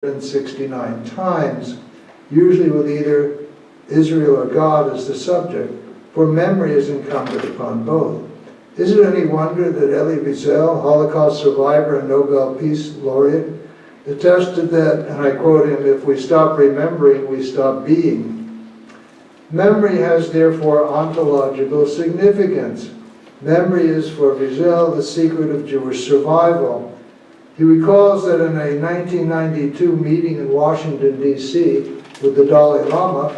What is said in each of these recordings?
169 times, usually with either Israel or God as the subject, for memory is incumbent upon both. Is it any wonder that Elie Wiesel, Holocaust survivor and Nobel Peace Laureate, attested that, and I quote him, "If we stop remembering, we stop being." Memory has therefore ontological significance. Memory is for Wiesel the secret of Jewish survival. He recalls that in a 1992 meeting in Washington, D.C. with the Dalai Lama,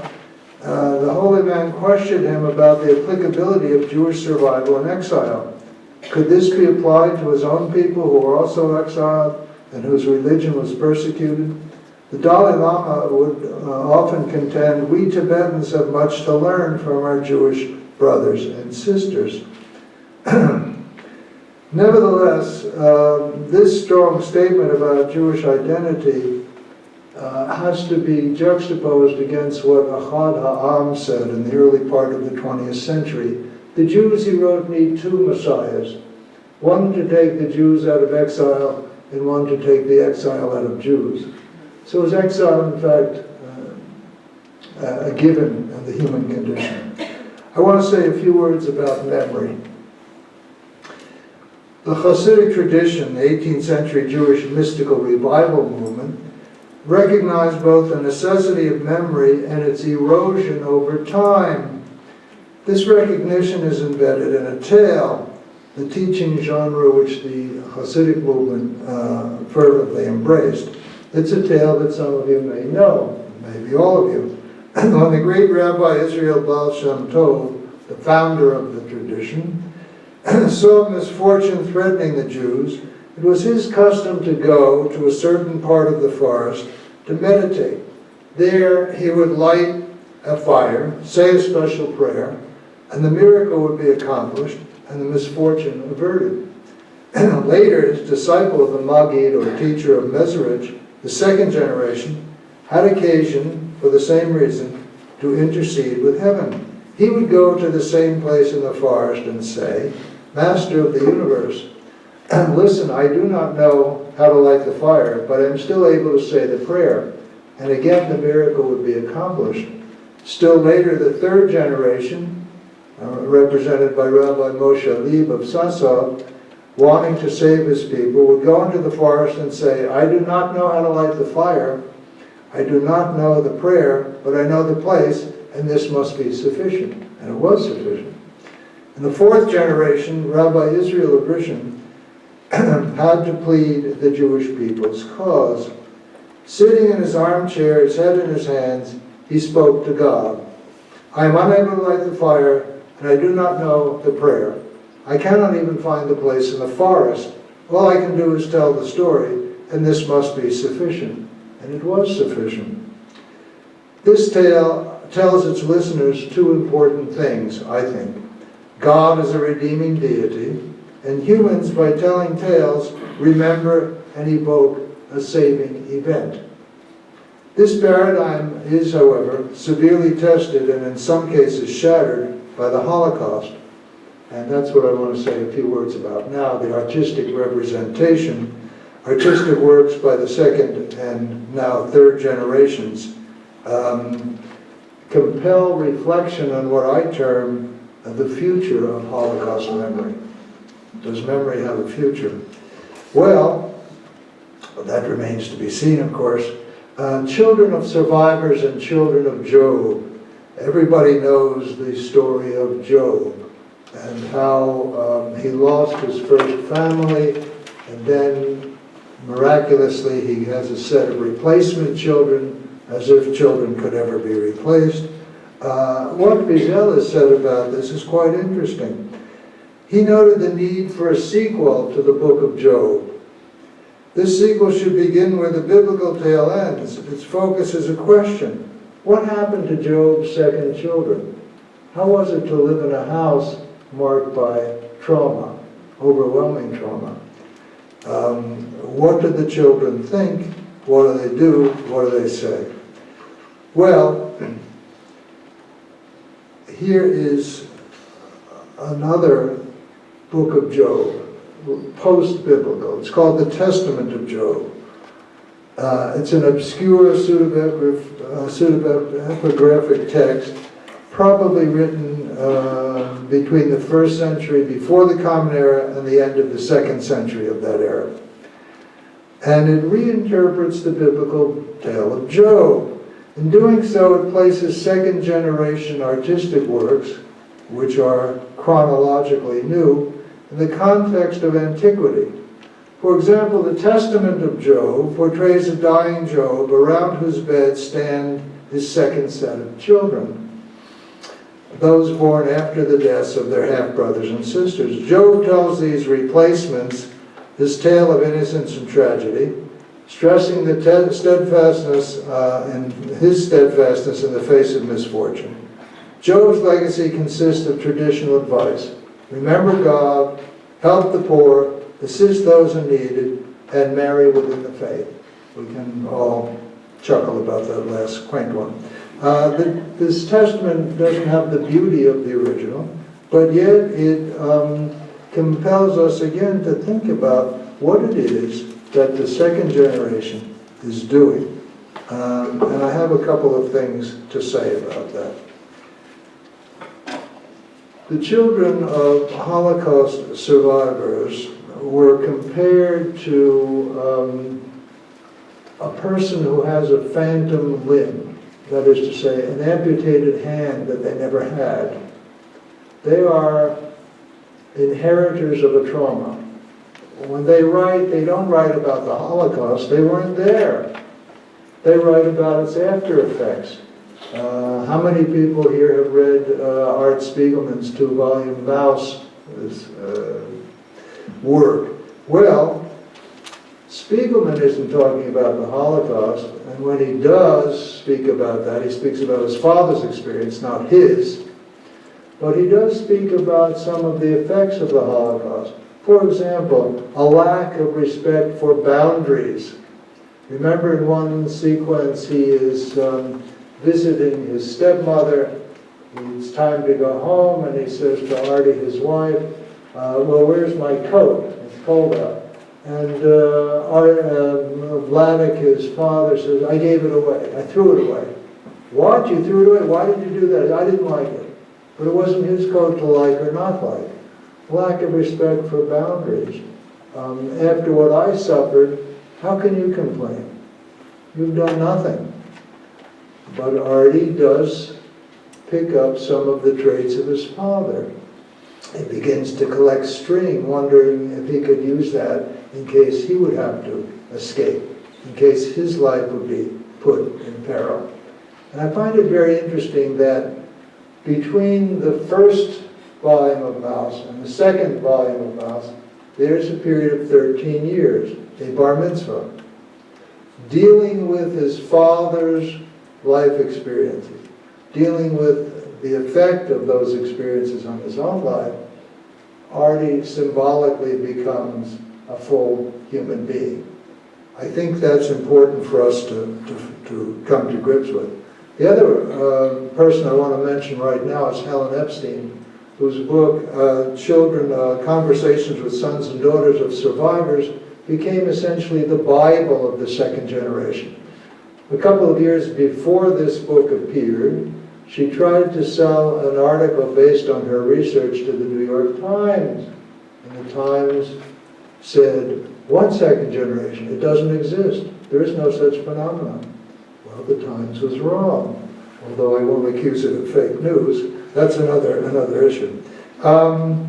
the holy man questioned him about the applicability of Jewish survival in exile. Could this be applied to his own people who were also exiled and whose religion was persecuted? The Dalai Lama would often contend, we Tibetans have much to learn from our Jewish brothers and sisters. Nevertheless, this strong statement about Jewish identity has to be juxtaposed against what Ahad Ha'am said in the early part of the 20th century. The Jews, he wrote, need two messiahs, one to take the Jews out of exile and one to take the exile out of Jews. So is exile, in fact, a given in the human condition? I want to say a few words about memory. The Hasidic tradition, the 18th century Jewish mystical revival movement, recognized both the necessity of memory and its erosion over time. This recognition is embedded in a tale, the teaching genre which the Hasidic movement fervently embraced. It's a tale that some of you may know, maybe all of you. When the great Rabbi Israel Baal Shem Tov, the founder of the tradition, saw misfortune threatening the Jews, it was his custom to go to a certain part of the forest to meditate. There he would light a fire, say a special prayer, and the miracle would be accomplished and the misfortune averted. Later, his disciple, the Maggid or teacher of Mezerich, the second generation, had occasion, for the same reason, to intercede with heaven. He would go to the same place in the forest and say, Master of the universe, listen, I do not know how to light the fire, but I'm still able to say the prayer. And again, the miracle would be accomplished. Still later, the third generation, represented by Rabbi Moshe Leib of Sasov, wanting to save his people, would go into the forest and say, I do not know how to light the fire, I do not know the prayer, but I know the place, and this must be sufficient. And it was sufficient. In the fourth generation, Rabbi Israel of Rishon had to plead the Jewish people's cause. Sitting in his armchair, his head in his hands, he spoke to God. I am unable to light the fire, and I do not know the prayer. I cannot even find the place in the forest. All I can do is tell the story, and this must be sufficient. And it was sufficient. This tale tells its listeners two important things, I think. God is a redeeming deity, and humans, by telling tales, remember and evoke a saving event. This paradigm is, however, severely tested and in some cases shattered by the Holocaust. And that's what I want to say a few words about now, the artistic representation, artistic works by the second and now third generations compel reflection on what I term the future of Holocaust memory. Does memory have a future? Well, that remains to be seen, of course. Children of survivors and children of Job. Everybody knows the story of Job and how he lost his first family, and then miraculously he has a set of replacement children, as if children could ever be replaced. What Wiesel has said about this is quite interesting. He noted the need for a sequel to the book of Job. This sequel should begin where the biblical tale ends. Its focus is a question. What happened to Job's second children? How was it to live in a house marked by trauma, overwhelming trauma? What did the children think? What do they do? What do they say? Well, here is another book of Job, post-biblical. It's called the Testament of Job. It's an obscure pseudepigraphic text, probably written between the 1st century before the Common Era and the end of the 2nd century of that era. And it reinterprets the biblical tale of Job. In doing so, it places 2nd generation artistic works, which are chronologically new, in the context of antiquity. For example, the Testament of Job portrays a dying Job around whose bed stand his 2nd set of children, those born after the deaths of their half-brothers and sisters. Job tells these replacements his tale of innocence and tragedy, stressing the steadfastness his steadfastness in the face of misfortune. Job's legacy consists of traditional advice: remember God, help the poor, assist those in need, and marry within the faith. We can all chuckle about that last quaint one. This testament doesn't have the beauty of the original, but yet it compels us again to think about what it is that the 2nd generation is doing. And I have a couple of things to say about that. The children of Holocaust survivors were compared to a person who has a phantom limb, that is to say, an amputated hand that they never had. They are inheritors of a trauma. When they write, they don't write about the Holocaust. They weren't there. They write about its after effects. How many people here have read Art Spiegelman's 2-volume Maus work? Well, Spiegelman isn't talking about the Holocaust, and when he does speak about that, he speaks about his father's experience, not his, but he does speak about some of the effects of the Holocaust. For example, a lack of respect for boundaries. Remember, in one sequence he is visiting his stepmother. It's time to go home, and he says to Artie, his wife, well, where's my coat? It's cold out. And Vladik, his father, says, I gave it away. I threw it away. What? You threw it away? Why did you do that? I didn't like it. But it wasn't his coat to like or not like. Lack of respect for boundaries. After what I suffered, how can you complain? You've done nothing. But Artie does pick up some of the traits of his father. He begins to collect string, wondering if he could use that in case he would have to escape, in case his life would be put in peril. And I find it very interesting that between the 1st volume of Maus and the 2nd volume of Maus, there's a period of 13 years, a bar mitzvah, dealing with his father's life experiences, dealing with the effect of those experiences on his own life. Artie symbolically becomes a full human being. I think that's important for us to come to grips with. The other person I want to mention right now is Helen Epstein, whose book, Conversations with Sons and Daughters of Survivors, became essentially the Bible of the 2nd generation. A couple of years before this book appeared, she tried to sell an article based on her research to the New York Times. And the Times said, what 2nd generation? It doesn't exist. There is no such phenomenon. Well, the Times was wrong, although I won't accuse it of fake news. That's another issue. Helen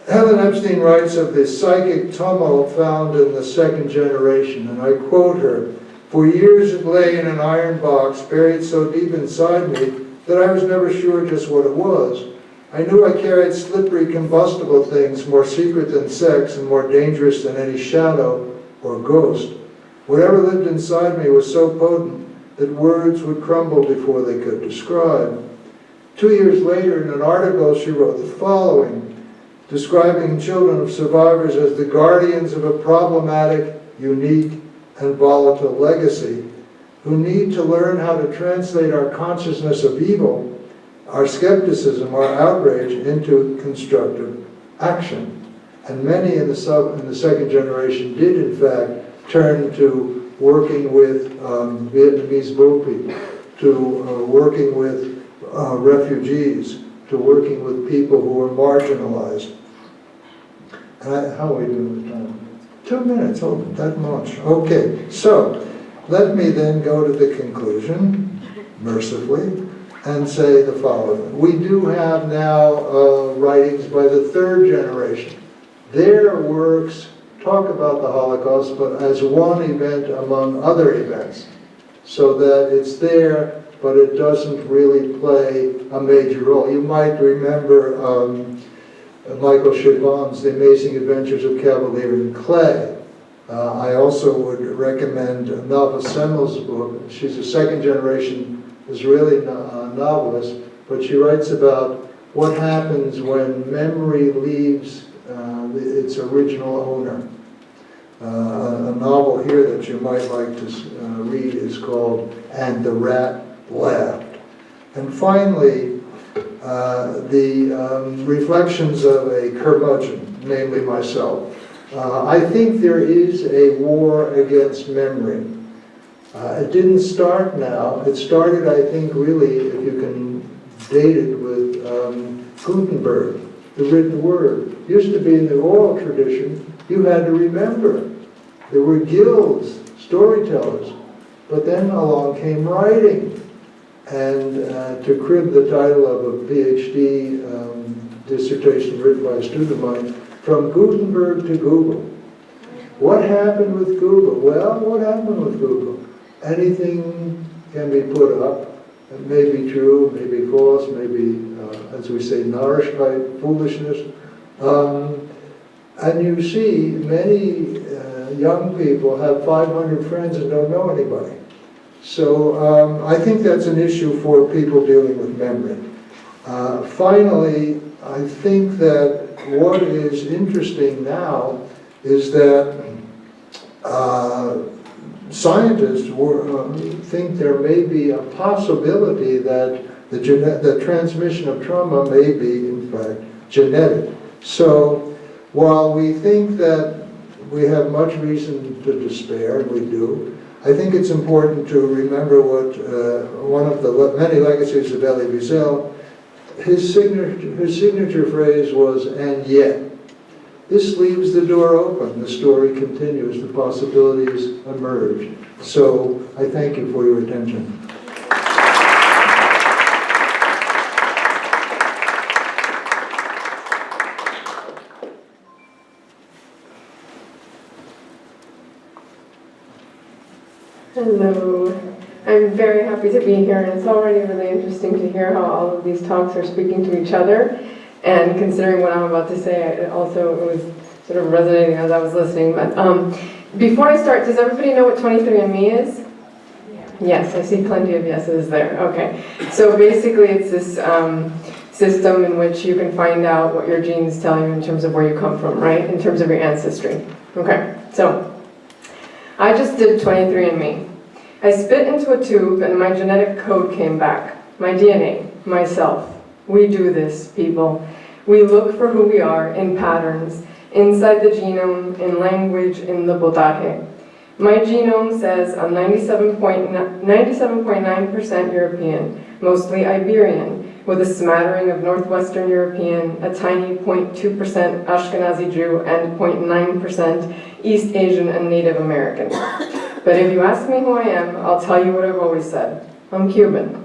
Epstein writes of the psychic tumult found in the 2nd generation, and I quote her, "For years it lay in an iron box, buried so deep inside me that I was never sure just what it was. I knew I carried slippery combustible things more secret than sex and more dangerous than any shadow or ghost. Whatever lived inside me was so potent that words would crumble before they could describe." 2 years later, in an article, she wrote the following, describing children of survivors as the guardians of a problematic, unique, and volatile legacy, who need to learn how to translate our consciousness of evil, our skepticism, our outrage, into constructive action. And many in the 2nd generation did, in fact, turn to working with Vietnamese Bo people, to working with refugees, to working with people who are marginalized. How are we doing with time? 2 minutes, oh, that much. Okay, so let me then go to the conclusion, mercifully, and say the following. We do have now writings by the third generation. Their works talk about the Holocaust, but as one event among other events, so that it's there, but it doesn't really play a major role. You might remember Michael Chabon's The Amazing Adventures of Cavalier and Clay. I also would recommend Nava Semmel's book. She's a second-generation Israeli novelist, but she writes about what happens when memory leaves its original owner. A novel here that you might like to read is called And the Rat Laughed. And finally, the reflections of a curmudgeon, namely myself. I think there is a war against memory. It didn't start now. It started, I think, really, if you can date it, with Gutenberg, the written word. It used to be in the oral tradition, you had to remember. There were guilds, storytellers, but then along came writing. And to crib the title of a PhD dissertation written by a student of mine, From Gutenberg to Google. What happened with Google? Well, what happened with Google? Anything can be put up. It may be true, may be false, may be, as we say, nourished by foolishness. And you see many young people have 500 friends and don't know anybody. So I think that's an issue for people dealing with memory. Finally, I think that what is interesting now is that scientists think there may be a possibility that the transmission of trauma may be, in fact, genetic. So while we think that we have much reason to despair, and we do, I think it's important to remember what one of the many legacies of Elie Wiesel, his signature phrase was, and yet. This leaves the door open. The story continues. The possibilities emerge. So I thank you for your attention. Hello. I'm very happy to be here, and it's already really interesting to hear how all of these talks are speaking to each other. And considering what I'm about to say, it was sort of resonating as I was listening. But before I start, does everybody know what 23andMe is? Yes, I see plenty of yeses there. Okay. So basically it's this system in which you can find out what your genes tell you in terms of where you come from, right? In terms of your ancestry. Okay. So I just did 23andMe. I spit into a tube and my genetic code came back. My DNA, myself. We do this, people. We look for who we are in patterns, inside the genome, in language, in the botaje. My genome says I'm 97.9% European, mostly Iberian, with a smattering of Northwestern European, a tiny 0.2% Ashkenazi Jew, and 0.9% East Asian and Native American. But if you ask me who I am, I'll tell you what I've always said. I'm Cuban.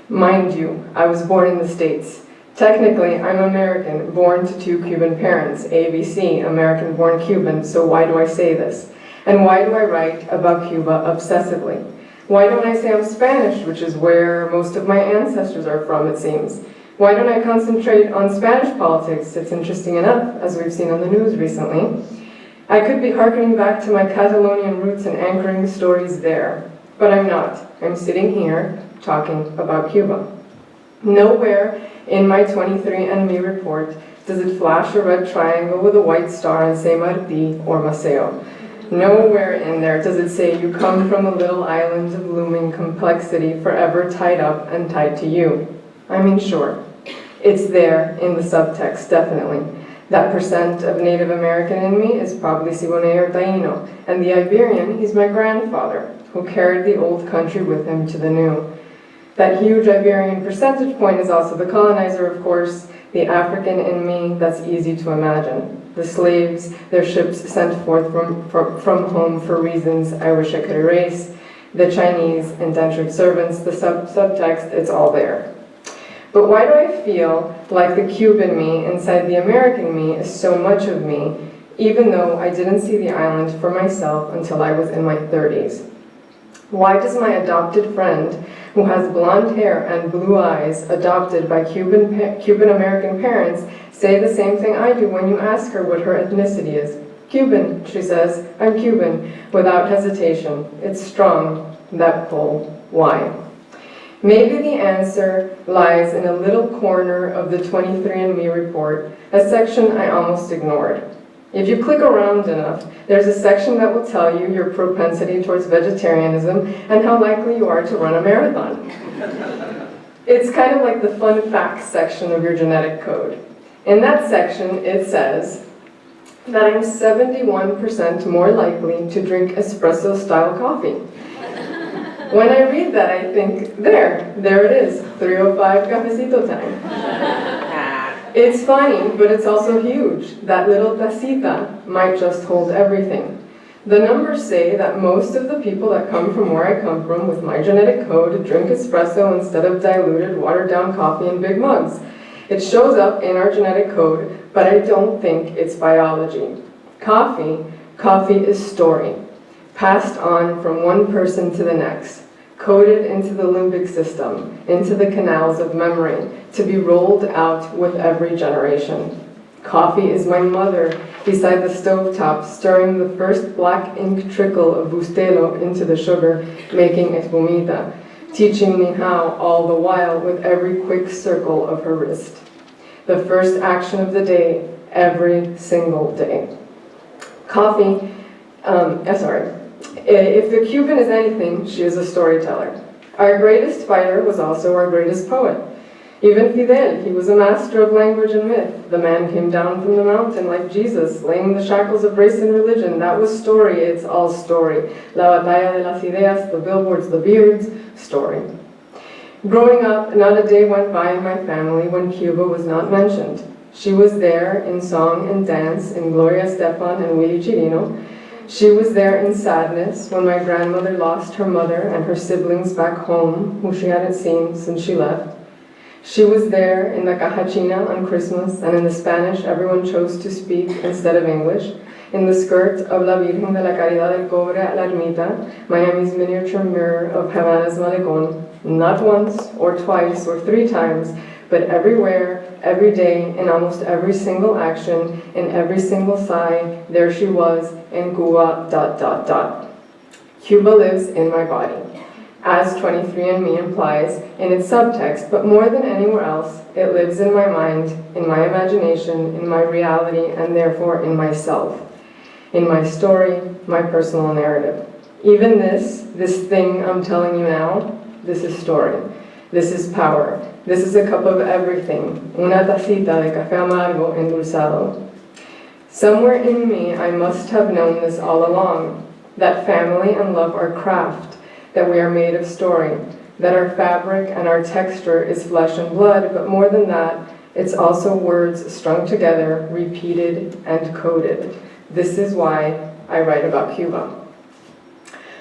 Mind you, I was born in the States. Technically, I'm American, born to two Cuban parents, ABC, American-born Cuban, so why do I say this? And why do I write about Cuba obsessively? Why don't I say I'm Spanish, which is where most of my ancestors are from, it seems? Why don't I concentrate on Spanish politics? It's interesting enough, as we've seen on the news recently. I could be hearkening back to my Catalonian roots and anchoring stories there, but I'm not. I'm sitting here talking about Cuba. Nowhere in my 23andMe report does it flash a red triangle with a white star and say Martí or Maceo. Nowhere in there does it say you come from a little island of looming complexity forever tied up and tied to you. I mean, sure, it's there in the subtext, definitely. That percent of Native American in me is probably Siboney or Taino, and the Iberian, he's my grandfather, who carried the old country with him to the new. That huge Iberian percentage point is also the colonizer, of course, the African in me that's easy to imagine. The slaves, their ships sent forth from home for reasons I wish I could erase. The Chinese indentured servants, the subtext, it's all there. But why do I feel like the Cuban me inside the American me is so much of me, even though I didn't see the island for myself until I was in my 30s? Why does my adopted friend, who has blonde hair and blue eyes, adopted by Cuban-American parents, say the same thing I do when you ask her what her ethnicity is? Cuban, she says. I'm Cuban, without hesitation. It's strong, that pull. Why? Maybe the answer lies in a little corner of the 23andMe report, a section I almost ignored. If you click around enough, there's a section that will tell you your propensity towards vegetarianism and how likely you are to run a marathon. It's kind of like the fun facts section of your genetic code. In that section, it says that I'm 71% more likely to drink espresso-style coffee. When I read that, I think, there it is, 3:05 cafecito time. It's funny, but it's also huge. That little tacita might just hold everything. The numbers say that most of the people that come from where I come from with my genetic code drink espresso instead of diluted, watered-down coffee in big mugs. It shows up in our genetic code, but I don't think it's biology. Coffee is story, passed on from one person to the next, coded into the limbic system, into the canals of memory, to be rolled out with every generation. Coffee is my mother beside the stovetop, stirring the first black ink trickle of bustelo into the sugar, making espumita, teaching me how all the while with every quick circle of her wrist. The first action of the day, every single day. If the Cuban is anything, she is a storyteller. Our greatest fighter was also our greatest poet. Even Fidel, he was a master of language and myth. The man came down from the mountain like Jesus, laying the shackles of race and religion. That was story, it's all story. La batalla de las ideas, the billboards, the beards, story. Growing up, not a day went by in my family when Cuba was not mentioned. She was there in song and dance, in Gloria Estefan and Willie Chirino. She was there in sadness when my grandmother lost her mother and her siblings back home, who she hadn't seen since she left. She was there in the Cajachina on Christmas, and in the Spanish everyone chose to speak instead of English, in the skirt of La Virgen de la Caridad del Cobre at La Ermita, Miami's miniature mirror of Havana's Malecón, not once or twice or 3 times, but everywhere, every day, in almost every single action, in every single sigh, there she was in Cuba, ... Cuba lives in my body, as 23andMe implies in its subtext, but more than anywhere else, it lives in my mind, in my imagination, in my reality, and therefore in myself, in my story, my personal narrative. Even this thing I'm telling you now, this is story. This is power. This is a cup of everything. Una tacita de café amargo endulzado. Somewhere in me, I must have known this all along, that family and love are craft, that we are made of story, that our fabric and our texture is flesh and blood, but more than that, it's also words strung together, repeated, and coded. This is why I write about Cuba.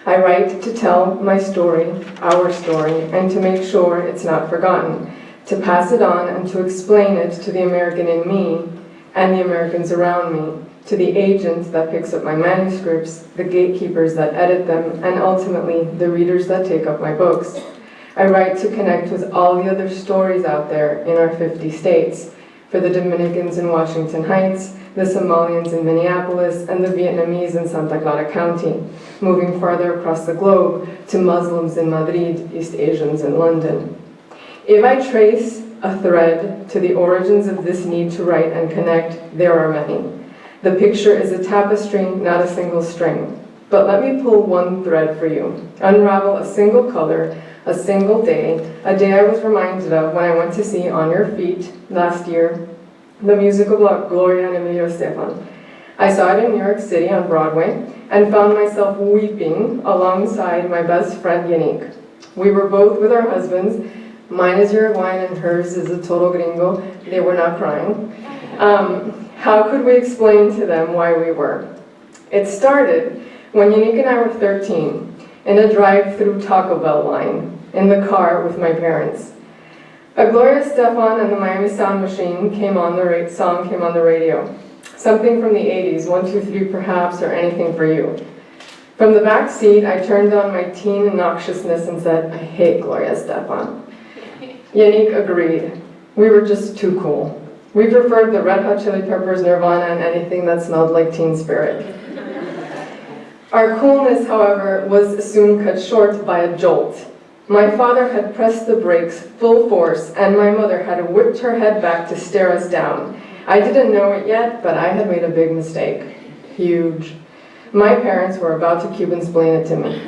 I write to tell my story, our story, and to make sure it's not forgotten, to pass it on and to explain it to the American in me and the Americans around me, to the agent that picks up my manuscripts, the gatekeepers that edit them, and ultimately the readers that take up my books. I write to connect with all the other stories out there in our 50 states, for the Dominicans in Washington Heights, the Somalians in Minneapolis, and the Vietnamese in Santa Clara County, moving farther across the globe to Muslims in Madrid, East Asians in London. If I trace a thread to the origins of this need to write and connect, there are many. The picture is a tapestry, not a single string. But let me pull one thread for you. Unravel a single color, a single day, a day I was reminded of when I went to see On Your Feet last year, the musical about Gloria and Emilio Estefan. I saw it in New York City on Broadway and found myself weeping alongside my best friend Yannick. We were both with our husbands. Mine is Uruguayan and hers is a total gringo. They were not crying. How could we explain to them why we were? It started when Yannick and I were 13 in a drive-through Taco Bell line in the car with my parents. A Gloria Estefan and the Miami Sound Machine song came on the radio. Something from the 80s, 1, 2, 3 perhaps, or Anything for You. From the back seat, I turned on my teen obnoxiousness and said, I hate Gloria Estefan. Yannick agreed. We were just too cool. We preferred the Red Hot Chili Peppers, Nirvana, and anything that smelled like Teen Spirit. Our coolness, however, was soon cut short by a jolt. My father had pressed the brakes full force, and my mother had whipped her head back to stare us down. I didn't know it yet, but I had made a big mistake. Huge. My parents were about to Cuban-splain it to me.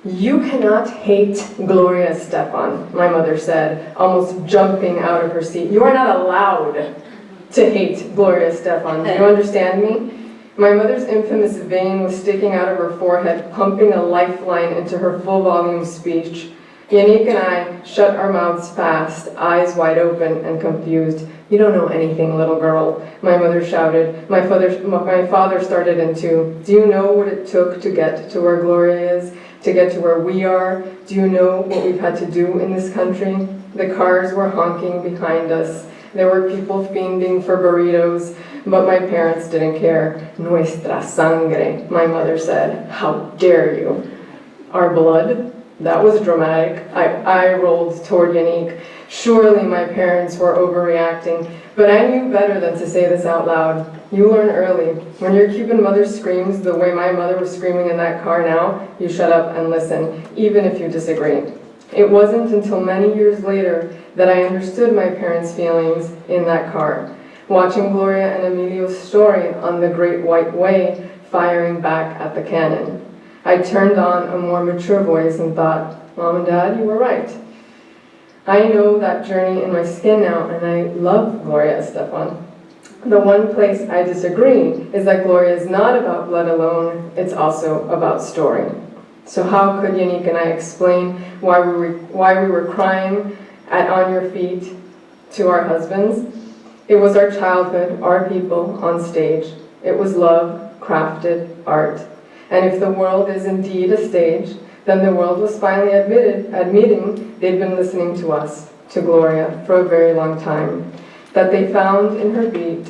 You cannot hate Gloria Estefan, my mother said, almost jumping out of her seat. You are not allowed to hate Gloria Estefan. Do you understand me? My mother's infamous vein was sticking out of her forehead, pumping a lifeline into her full-volume speech. Yannick and I shut our mouths fast, eyes wide open and confused. You don't know anything, little girl, my mother shouted. My father started into, do you know what it took to get to where Gloria is? To get to where we are? Do you know what we've had to do in this country? The cars were honking behind us. There were people fiending for burritos, but my parents didn't care. Nuestra sangre, my mother said. How dare you? Our blood? That was dramatic. I rolled toward Yannick. Surely my parents were overreacting, but I knew better than to say this out loud. You learn early. When your Cuban mother screams the way my mother was screaming in that car now, you shut up and listen, even if you disagree. It wasn't until many years later that I understood my parents' feelings in that car, watching Gloria and Emilio's story on the Great White Way firing back at the cannon. I turned on a more mature voice and thought, Mom and Dad, you were right. I know that journey in my skin now, and I love Gloria Estefan. The one place I disagree is that Gloria is not about blood alone, it's also about story. So how could Yannick and I explain why we were crying at On Your Feet to our husbands? It was our childhood, our people on stage. It was love, crafted art. And if the world is indeed a stage, then the world was finally admitting they'd been listening to us, to Gloria, for a very long time. That they found in her beat,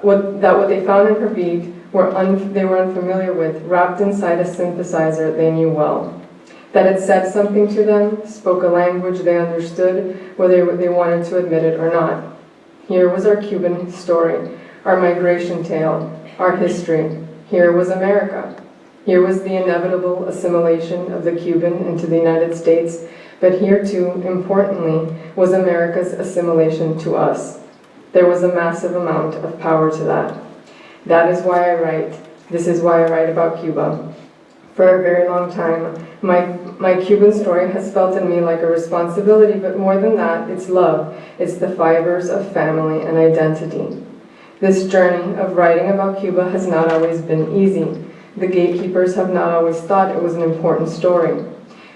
what they found in her beat they were unfamiliar with, wrapped inside a synthesizer they knew well. That it said something to them, spoke a language they understood, whether they wanted to admit it or not. Here was our Cuban story, our migration tale, our history. Here was America. Here was the inevitable assimilation of the Cuban into the United States, but here too, importantly, was America's assimilation to us. There was a massive amount of power to that. That is why I write. This is why I write about Cuba. For a very long time, my Cuban story has felt in me like a responsibility, but more than that, it's love. It's the fibers of family and identity. This journey of writing about Cuba has not always been easy. The gatekeepers have not always thought it was an important story.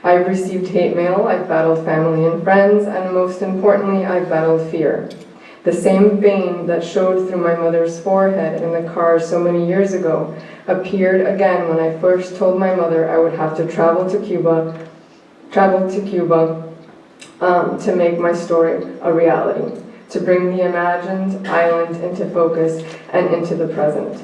I've received hate mail, I've battled family and friends, and most importantly, I've battled fear. The same vein that showed through my mother's forehead in the car so many years ago appeared again when I first told my mother I would have to travel to Cuba to make my story a reality, to bring the imagined island into focus and into the present.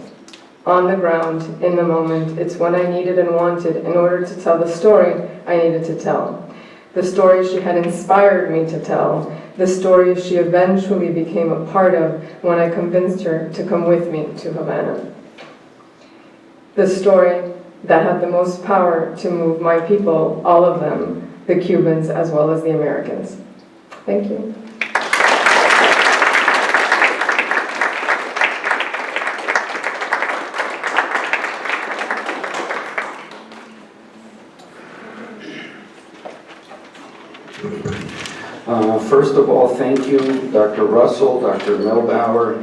On the ground, in the moment, it's what I needed and wanted in order to tell the story I needed to tell. The story she had inspired me to tell, the story she eventually became a part of when I convinced her to come with me to Havana. The story that had the most power to move my people, all of them, the Cubans as well as the Americans. Thank you. First of all, thank you, Dr. Russell, Dr. Milbauer,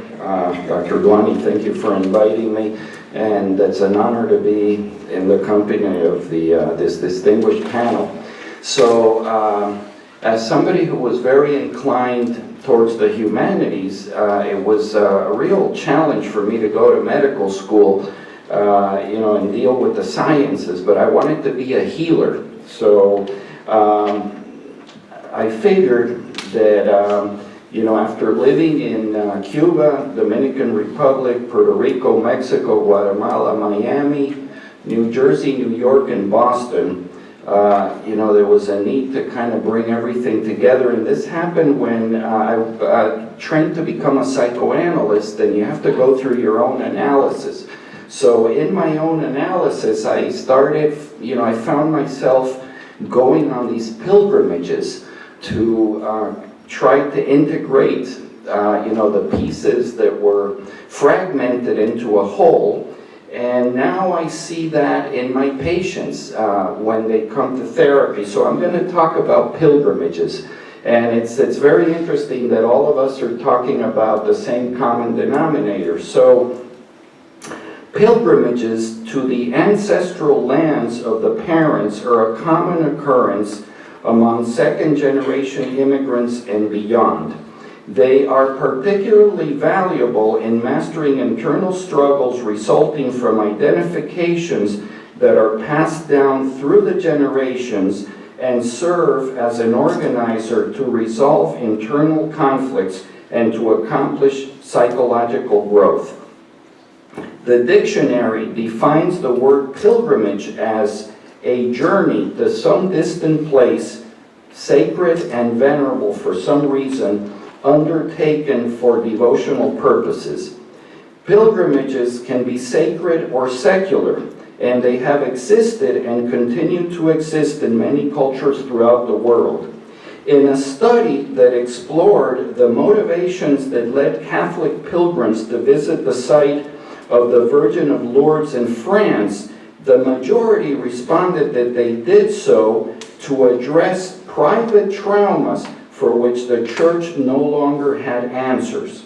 Dr. Duani, thank you for inviting me. And it's an honor to be in the company of this distinguished panel. So, as somebody who was very inclined towards the humanities, it was a real challenge for me to go to medical school, and deal with the sciences, but I wanted to be a healer. So, I figured that, after living in Cuba, Dominican Republic, Puerto Rico, Mexico, Guatemala, Miami, New Jersey, New York, and Boston, there was a need to kind of bring everything together. And this happened when I trained to become a psychoanalyst, and you have to go through your own analysis. So in my own analysis, I started, I found myself going on these pilgrimages to try to integrate, the pieces that were fragmented into a whole. And now I see that in my patients when they come to therapy. So I'm going to talk about pilgrimages. And it's very interesting that all of us are talking about the same common denominator. So pilgrimages to the ancestral lands of the parents are a common occurrence among second-generation immigrants and beyond. They are particularly valuable in mastering internal struggles resulting from identifications that are passed down through the generations and serve as an organizer to resolve internal conflicts and to accomplish psychological growth. The dictionary defines the word pilgrimage as a journey to some distant place, sacred and venerable for some reason, undertaken for devotional purposes. Pilgrimages can be sacred or secular, and they have existed and continue to exist in many cultures throughout the world. In a study that explored the motivations that led Catholic pilgrims to visit the site of the Virgin of Lourdes in France, the majority responded that they did so to address private traumas for which the Church no longer had answers.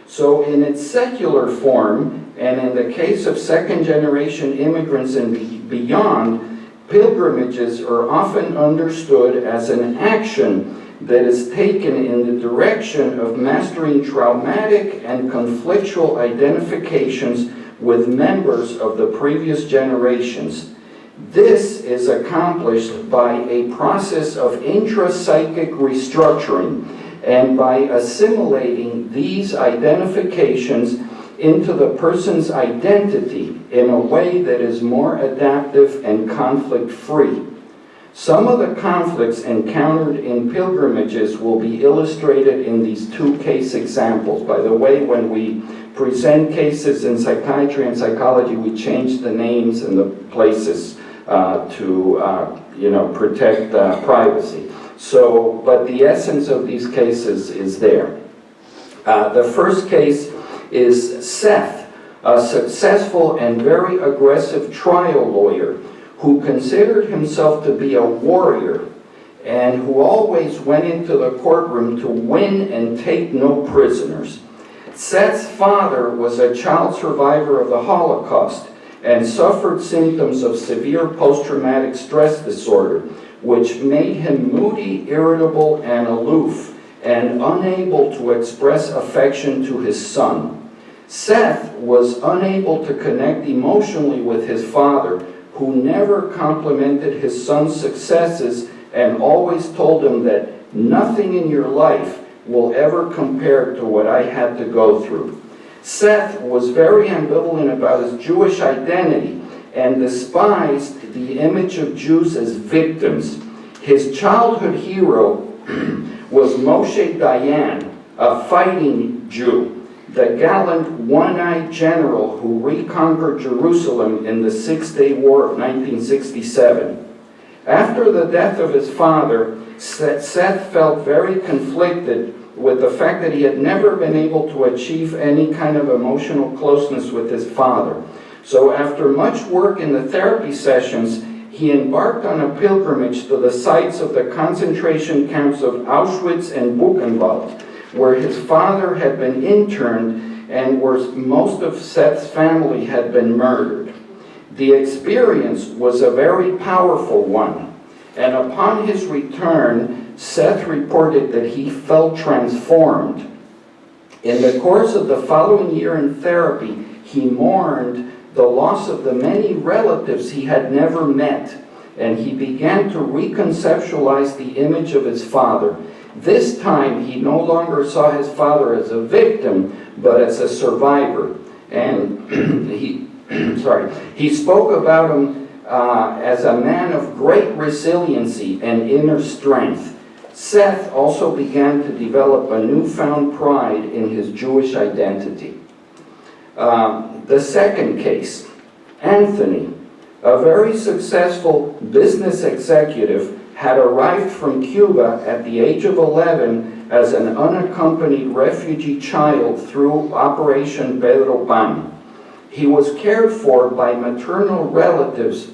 So in its secular form, and in the case of second-generation immigrants and beyond, pilgrimages are often understood as an action that is taken in the direction of mastering traumatic and conflictual identifications with members of the previous generations. This is accomplished by a process of intrapsychic restructuring and by assimilating these identifications into the person's identity in a way that is more adaptive and conflict-free. Some of the conflicts encountered in pilgrimages will be illustrated in these two case examples. By the way, when we present cases in psychiatry and psychology, we change the names and the places to protect privacy. So, but the essence of these cases is there. The first case is Seth, a successful and very aggressive trial lawyer who considered himself to be a warrior and who always went into the courtroom to win and take no prisoners. Seth's father was a child survivor of the Holocaust and suffered symptoms of severe post-traumatic stress disorder, which made him moody, irritable, and aloof, and unable to express affection to his son. Seth was unable to connect emotionally with his father, who never complimented his son's successes and always told him that nothing in your life will ever compare to what I had to go through. Seth was very ambivalent about his Jewish identity and despised the image of Jews as victims. His childhood hero was Moshe Dayan, a fighting Jew, the gallant one-eyed general who reconquered Jerusalem in the Six-Day War of 1967. After the death of his father, Seth felt very conflicted with the fact that he had never been able to achieve any kind of emotional closeness with his father. So after much work in the therapy sessions, he embarked on a pilgrimage to the sites of the concentration camps of Auschwitz and Buchenwald, where his father had been interned and where most of Seth's family had been murdered. The experience was a very powerful one, and upon his return, Seth reported that he felt transformed. In the course of the following year in therapy, he mourned the loss of the many relatives he had never met, and he began to reconceptualize the image of his father. This time, he no longer saw his father as a victim, but as a survivor. And he spoke about him as a man of great resiliency and inner strength. Seth also began to develop a newfound pride in his Jewish identity. The second case, Anthony, a very successful business executive, had arrived from Cuba at the age of 11 as an unaccompanied refugee child through Operation Pedro Pan. He was cared for by maternal relatives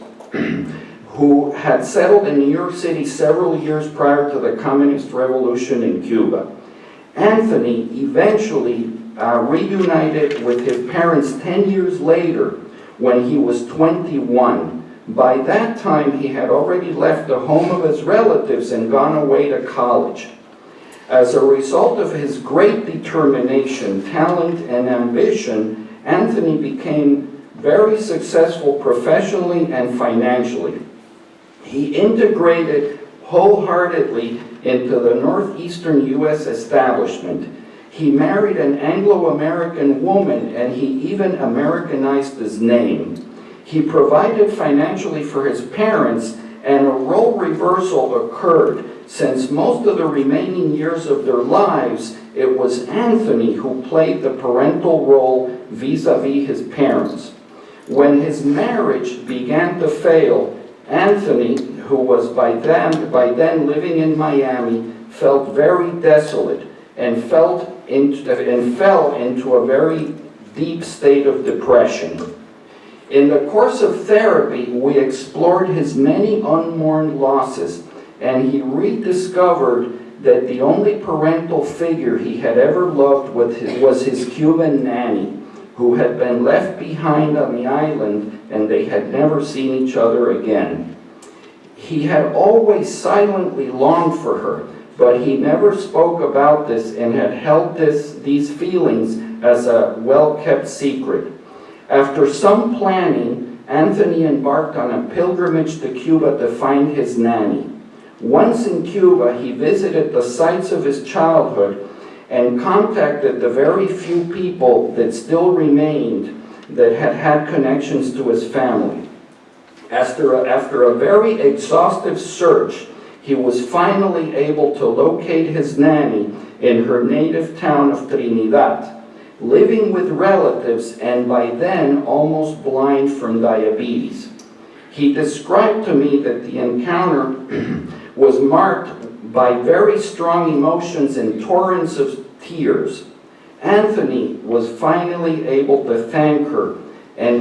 who had settled in New York City several years prior to the Communist Revolution in Cuba. Anthony eventually reunited with his parents 10 years later when he was 21. By that time, he had already left the home of his relatives and gone away to college. As a result of his great determination, talent, and ambition, Anthony became very successful professionally and financially. He integrated wholeheartedly into the northeastern U.S. establishment. He married an Anglo-American woman, and he even Americanized his name. He provided financially for his parents, and a role reversal occurred. Since most of the remaining years of their lives, it was Anthony who played the parental role vis-a-vis his parents. When his marriage began to fail, Anthony, who was by then living in Miami, felt very desolate and fell into a very deep state of depression. In the course of therapy, we explored his many unmourned losses, and he rediscovered that the only parental figure he had ever loved was his Cuban nanny, who had been left behind on the island, and they had never seen each other again. He had always silently longed for her, but he never spoke about this and had held these feelings as a well-kept secret. After some planning, Anthony embarked on a pilgrimage to Cuba to find his nanny. Once in Cuba, he visited the sites of his childhood and contacted the very few people that still remained that had had connections to his family. After a very exhaustive search, he was finally able to locate his nanny in her native town of Trinidad, living with relatives and by then almost blind from diabetes. He described to me that the encounter was marked by very strong emotions and torrents of tears. Anthony was finally able to thank her and